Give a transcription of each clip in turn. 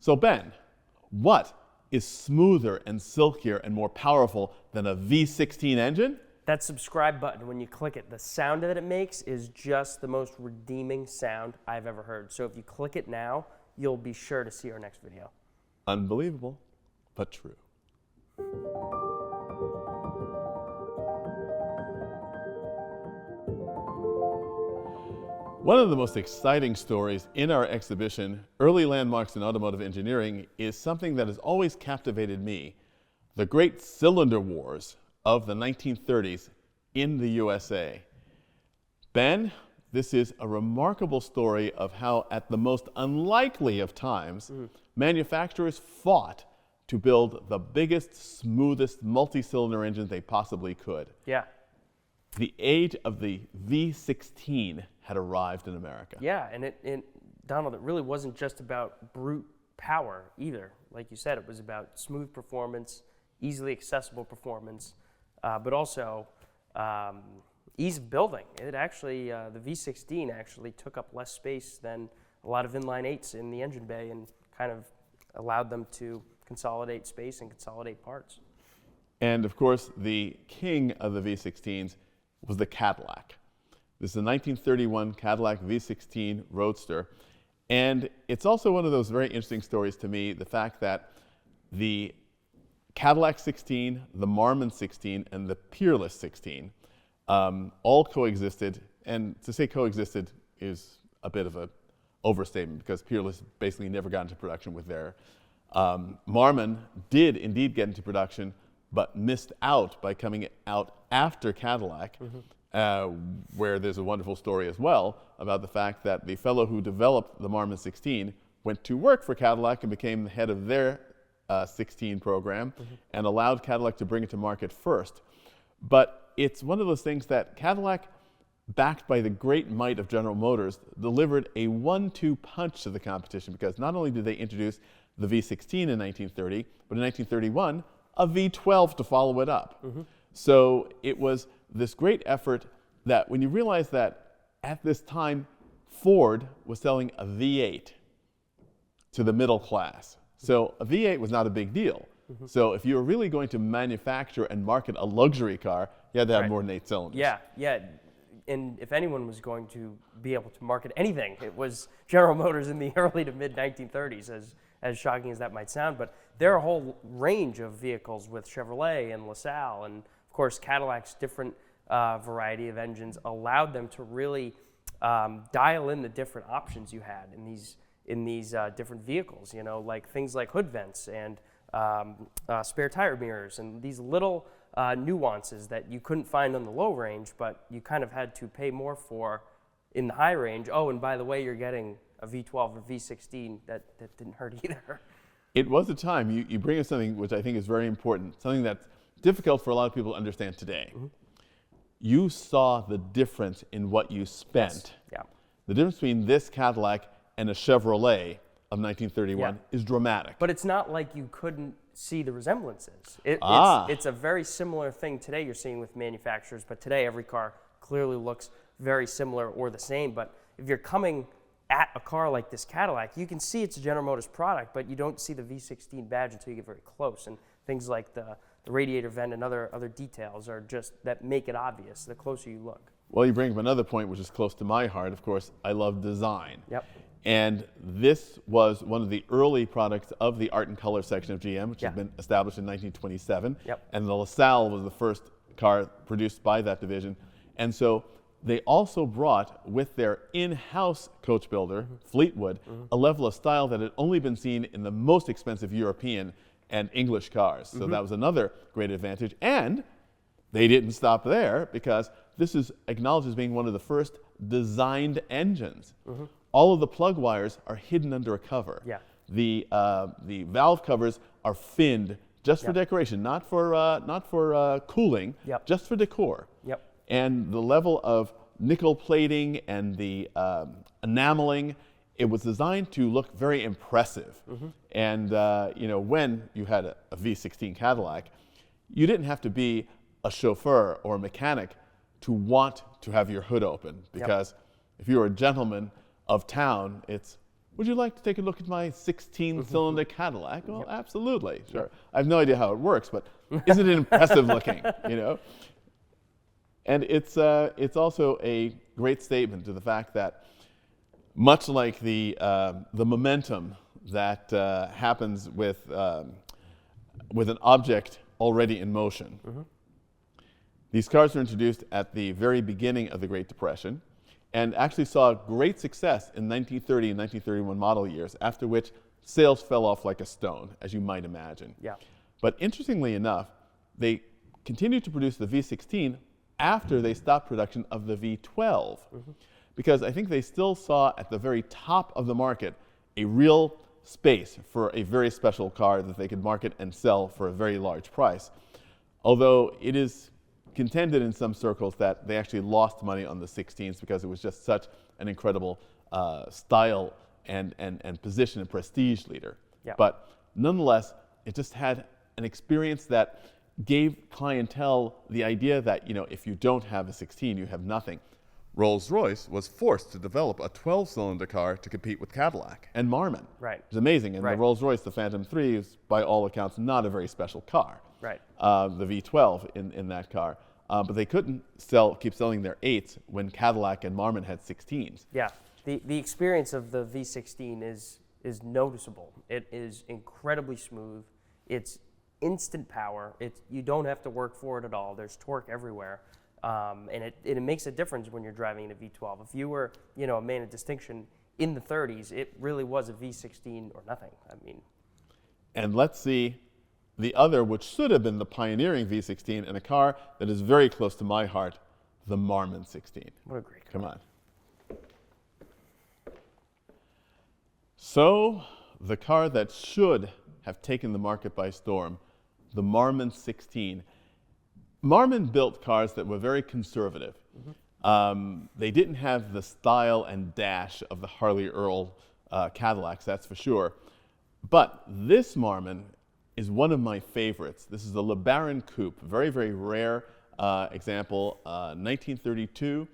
So Ben, what is smoother and silkier and more powerful than a V16 engine? That subscribe button, when you click it, the sound that it makes is just the most redeeming sound I've ever heard. So if you click it now, you'll be sure to see our next video. Unbelievable, but true. One of the most exciting stories in our exhibition, Early Landmarks in Automotive Engineering, is something that has always captivated me: the great cylinder wars of the 1930s in the USA. Ben, this is a remarkable story of how, at the most unlikely of times, manufacturers fought to build the biggest, smoothest multi-cylinder engine they possibly could. Yeah. The age of the V16 had arrived in America. Yeah, and Donald, it really wasn't just about brute power either. Like you said, it was about smooth performance, easily accessible performance, but also ease of building. It actually, the V16 actually took up less space than a lot of inline 8s in the engine bay, and kind of allowed them to consolidate space and consolidate parts. And of course, the king of the V16s was the Cadillac. This is a 1931 Cadillac V16 Roadster. And it's also one of those very interesting stories to me, the fact that the Cadillac 16, the Marmon 16, and the Peerless 16 all coexisted. And to say coexisted is a bit of an overstatement, because Peerless basically never got into production with their. Marmon did indeed get into production, but missed out by coming out after Cadillac, where there's a wonderful story as well about the fact that the fellow who developed the Marmon 16 went to work for Cadillac and became the head of their 16 program, and allowed Cadillac to bring it to market first. But it's one of those things that Cadillac, backed by the great might of General Motors, delivered a 1-2 punch to the competition, because not only did they introduce the V16 in 1930, but in 1931, a V12 to follow it up. So it was this great effort that, when you realize that at this time, Ford was selling a V8 to the middle class. So a V8 was not a big deal. So if you were really going to manufacture and market a luxury car, you had to have more than 8 cylinders. Yeah. And if anyone was going to be able to market anything, it was General Motors in the early to mid 1930s, as shocking as that might sound. But there are a whole range of vehicles with Chevrolet and LaSalle, and of course Cadillac's different variety of engines allowed them to really dial in the different options you had in these different vehicles. You know, like things like hood vents and spare tire mirrors, and these little nuances that you couldn't find on the low range, but you kind of had to pay more for in the high range. Oh, and by the way, you're getting a V12 or V16 that didn't hurt either. It was a time. You bring us something which I think is very important, something that's difficult for a lot of people to understand today. You saw the difference in what you spent. Yes. Yeah. The difference between this Cadillac and a Chevrolet of 1931 is dramatic. But it's not like you couldn't see the resemblances. It's a very similar thing today you're seeing with manufacturers, but today every car clearly looks very similar or the same. But if you're coming at a car like this Cadillac, you can see it's a General Motors product, but you don't see the V16 badge until you get very close. And things like the radiator vent and other details are just that make it obvious the closer you look. Well, you bring up another point which is close to my heart. Of course, I love design. Yep. And this was one of the early products of the Art and Color section of GM, which had been established in 1927. Yep. And the LaSalle was the first car produced by that division. And so they also brought with their in-house coach builder, Fleetwood, a level of style that had only been seen in the most expensive European and English cars. So that was another great advantage. And they didn't stop there, because this is acknowledged as being one of the first designed engines. All of the plug wires are hidden under a cover. Yeah. The valve covers are finned just for decoration, not for cooling, just for decor. Yep. And the level of nickel plating and the enameling, it was designed to look very impressive. And when you had a V16 Cadillac, you didn't have to be a chauffeur or a mechanic to want to have your hood open, because if you were a gentleman of town, it's would you like to take a look at my 16-cylinder Cadillac? Well, absolutely, sure. I have no idea how it works, but isn't it impressive looking, you know? And it's also a great statement to the fact that much like the momentum that happens with an object already in motion, these cars were introduced at the very beginning of the Great Depression and actually saw great success in 1930 and 1931 model years, after which sales fell off like a stone, as you might imagine. Yeah. But interestingly enough, they continued to produce the V16 after they stopped production of the V12, because I think they still saw at the very top of the market a real space for a very special car that they could market and sell for a very large price. Although it is contended in some circles that they actually lost money on the 16s because it was just such an incredible style and position and prestige leader. Yeah. But nonetheless, it just had an experience that gave clientele the idea that, you know, if you don't have a 16, you have nothing. Rolls-Royce was forced to develop a 12-cylinder car to compete with Cadillac and Marmon. Right. It's amazing. And the Rolls-Royce, the Phantom 3, is by all accounts not a very special car. Right. The V12 in that car. But they couldn't keep selling their 8s when Cadillac and Marmon had 16s. Yeah. The experience of the V16 is noticeable. It is incredibly smooth. It's instant power. You don't have to work for it at all. There's torque everywhere. And it makes a difference when you're driving a V12. If you were, you know, a man of distinction in the 30s, it really was a V16 or nothing. I mean. And let's see the other, which should have been the pioneering V16, and a car that is very close to my heart, the Marmon 16. What a great car. Come on. So, the car that should have taken the market by storm, the Marmon 16. Marmon built cars that were very conservative. They didn't have the style and dash of the Harley Earl Cadillacs, that's for sure. But this Marmon is one of my favorites. This is the LeBaron Coupe, very, very rare example, 1932.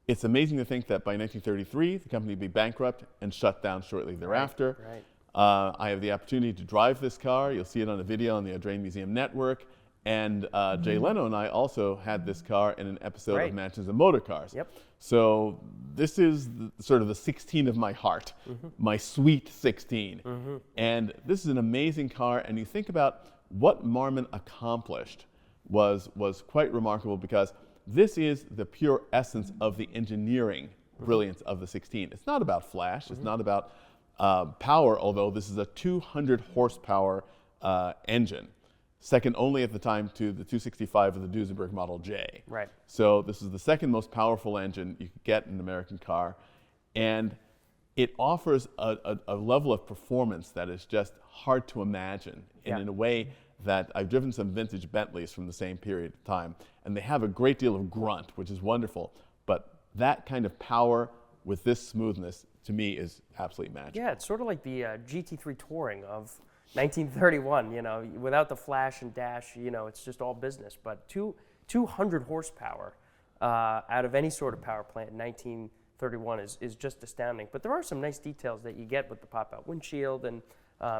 It's amazing to think that by 1933, the company would be bankrupt and shut down shortly thereafter. Right. I have the opportunity to drive this car. You'll see it on a video on the Audrain Museum network. And Jay Leno and I also had this car in an episode of Mansions and Motor Cars. Yep. So this is sort of the 16 of my heart, my sweet 16. And this is an amazing car. And you think about what Marmon accomplished was quite remarkable, because this is the pure essence of the engineering brilliance of the 16. It's not about flash. It's not about power, although this is a 200 horsepower engine. Second only at the time to the 265 of the Duesenberg Model J. Right. So this is the second most powerful engine you could get in an American car. And it offers a level of performance that is just hard to imagine. And in a way that I've driven some vintage Bentleys from the same period of time, and they have a great deal of grunt, which is wonderful. But that kind of power with this smoothness, to me, is absolutely magical. Yeah, it's sort of like the GT3 Touring of 1931, you know, without the flash and dash, you know, it's just all business. But 200 horsepower out of any sort of power plant in 1931 is just astounding. But there are some nice details that you get with the pop-out windshield and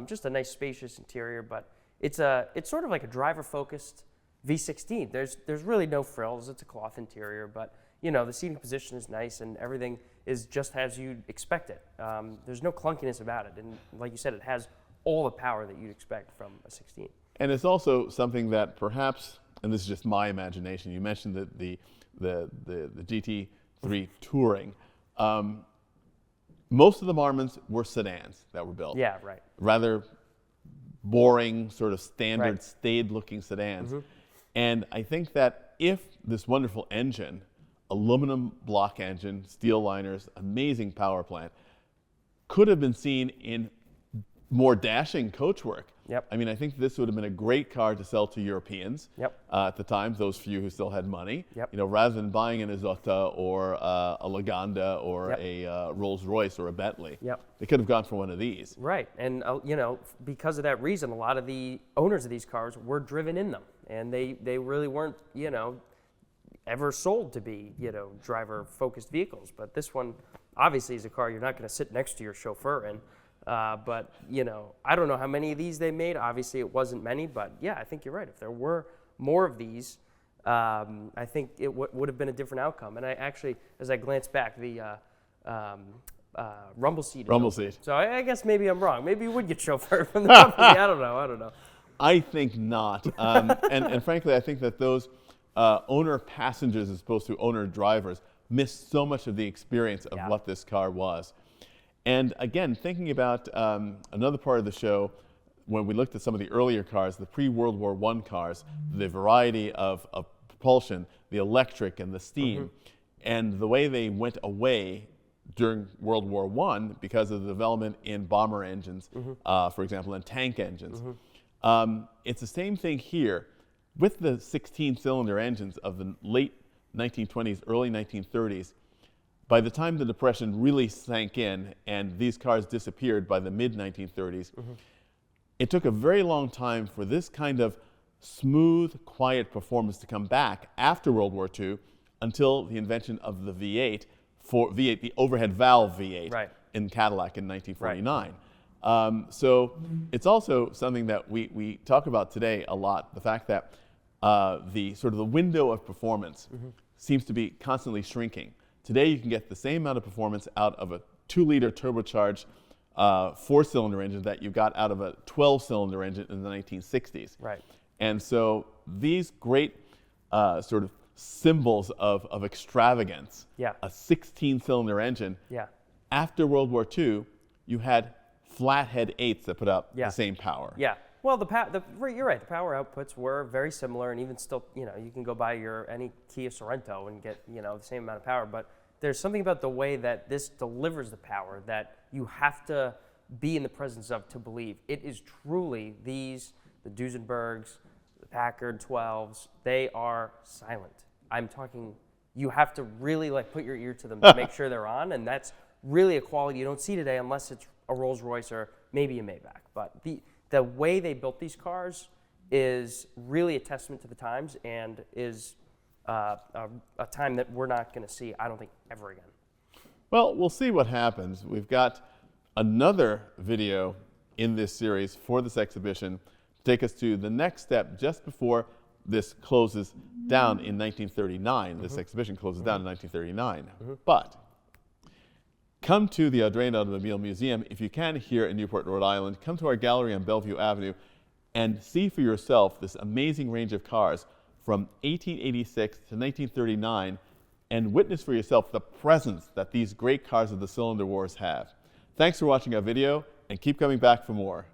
just a nice spacious interior. But it's sort of like a driver-focused V16. There's really no frills. It's a cloth interior, but you know, the seating position is nice and everything is just as you'd expect it. There's no clunkiness about it, and like you said, it has all the power that you'd expect from a 16. And it's also something that perhaps, and this is just my imagination, you mentioned that the GT3 Touring. Most of the Marmons were sedans that were built. Yeah, right. Rather boring, sort of standard, staid-looking sedans. And I think that if this wonderful engine, aluminum block engine, steel liners, amazing power plant, could have been seen in more dashing coachwork. Yep. I mean, I think this would have been a great car to sell to Europeans at the time, those few who still had money. You know, rather than buying an Isotta or a Lagonda or a Rolls-Royce or a Bentley. They could have gone for one of these. Right, and you know, because of that reason, a lot of the owners of these cars were driven in them, and they really weren't, you know, ever sold to be, you know, driver-focused vehicles. But this one obviously is a car you're not going to sit next to your chauffeur in. But, you know, I don't know how many of these they made. Obviously, it wasn't many. But, yeah, I think you're right. If there were more of these, I think it would have been a different outcome. And I actually, as I glance back, the rumble seat. Rumble seat. So I guess maybe I'm wrong. Maybe you would get chauffeured from the rumble seat. I don't know. I think not. And frankly, I think that those owner passengers as opposed to owner drivers missed so much of the experience of what this car was. And again, thinking about another part of the show, when we looked at some of the earlier cars, the pre-World War I cars, the variety of propulsion, the electric and the steam, and the way they went away during World War I because of the development in bomber engines, for example, and tank engines. It's the same thing here. With the 16-cylinder engines of the late 1920s, early 1930s, by the time the Depression really sank in and these cars disappeared by the mid-1930s, it took a very long time for this kind of smooth, quiet performance to come back after World War II until the invention of the V8, the overhead valve V8 in Cadillac in 1949. So it's also something that we talk about today a lot, the fact that the sort of the window of performance seems to be constantly shrinking. Today you can get the same amount of performance out of a 2-liter turbocharged 4-cylinder engine that you got out of a 12-cylinder engine in the 1960s. And so these great sort of symbols of extravagance, a 16-cylinder engine, after World War II, you had flathead 8s that put out the same power. Well, you're right. The power outputs were very similar, and even still, you know, you can go buy any Kia Sorento and get, you know, the same amount of power. But there's something about the way that this delivers the power that you have to be in the presence of to believe. It is truly the Duesenbergs, the Packard 12s. They are silent. I'm talking. You have to really put your ear to them to make sure they're on, and that's really a quality you don't see today unless it's a Rolls Royce or maybe a Maybach. But the way they built these cars is really a testament to the times and is a time that we're not going to see, I don't think, ever again. Well, we'll see what happens. We've got another video in this series for this exhibition to take us to the next step just before this closes down in 1939. This exhibition closes down in 1939. But come to the Audrain Automobile Museum, if you can, here in Newport, Rhode Island. Come to our gallery on Bellevue Avenue and see for yourself this amazing range of cars from 1886 to 1939 and witness for yourself the presence that these great cars of the cylinder wars have. Thanks for watching our video and keep coming back for more.